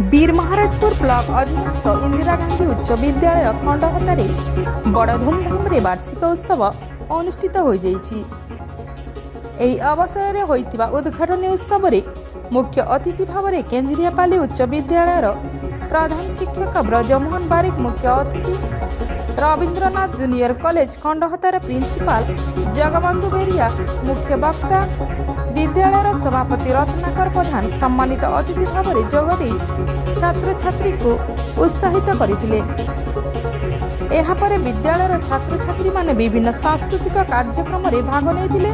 बीरमहाराजपुर block अधीनस्थ इंदिरा गांधी उच्च विद्यालय खंडहतारे बड़ धूमधाम रे वार्षिक उत्सव अनुष्ठित हो जाइछि। एही अवसर में होइतिबा उद्घाटन उत्सव रे मुख्य अतिथि भाव में केंद्रीयपाली उच्च विद्यालय प्रधान शिक्षक ब्रजमोहन बारिक मुख्य अतिथि, Rabindranath junior college Khandahatar principal Jagabandhu Beria मुख्य वक्ता, विद्यालय सभापति रत्नाकर प्रधान सम्मानित अतिथि भाव में जोगदे छात्र छात्री को उत्साहित करथिले। एहापरे विद्यालय छात्र छात्री माने विभिन्न सांस्कृतिक कार्यक्रम में भाग नेइथिले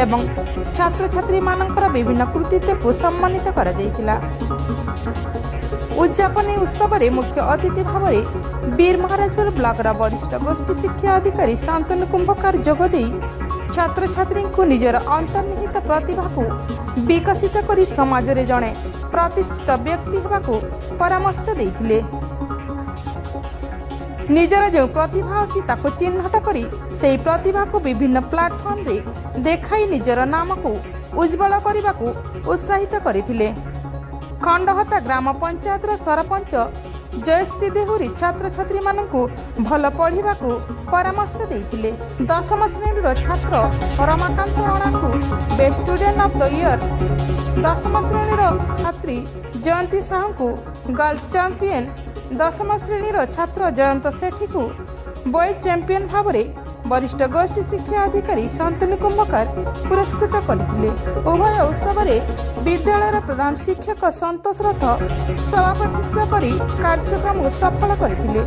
एवं छात्र छात्री मानकर विभिन्न कृतित्व को सम्मानित करा जायतिला। उद्यापन उत्सव में मुख्य अतिथि भाव में बीरमहाराजपुर ब्लॉक वरिष्ठ गोष्ठी शिक्षा अधिकारी शांतनु कुंभकार जोगदे छात्र छात्री को निजर अंतर्निहित प्रतिभा को विकसित करी समाज रे जणे प्रतिष्ठित व्यक्ति हेबाकू परामर्श देइथिले। निजर जो प्रतिभा अछि ताको चिन्हट करी सेही प्रतिभा को विभिन्न प्लाटफॉर्म रे देखाई निजर नाम को उज्जवल करने को उत्साहित करथिले। खंडहता ग्राम पंचायत सरपंच जयश्री देहुरी छात्र छात्री मानकू भल पढ़ा को परामर्श देइथिले। 10म श्रेणी छात्र रमाकांत राणा को best student of the year, 10म श्रेणी छात्री जयंती साहू को गर्ल्स चैंपियन, 10म श्रेणी छात्र जयंत सेठी को बॉयज चैंपियन भाव में वरिष्ठ गोष्ठी शिक्षा अधिकारी शांतनु कुंभकार पुरस्कृत करथिले। उभय उत्सव में विद्यालय प्रधान शिक्षक संतोष रथ सभापतित्व करी कार्यक्रम सफल करथिले।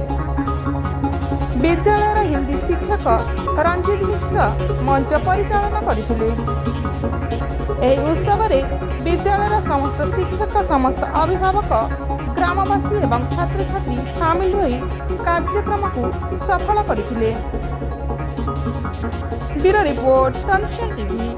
विद्यालय हिंदी शिक्षक रंजित मिश्र मंच परिचालन करथिले। एही उत्सव में विद्यालय समस्त शिक्षक, समस्त अभिभावक, ग्रामवासी एवं छात्र छात्री सामिल होई कार्यक्रम को सफल करथिले। ब्यूरो रिपोर्ट तनशन टीवी।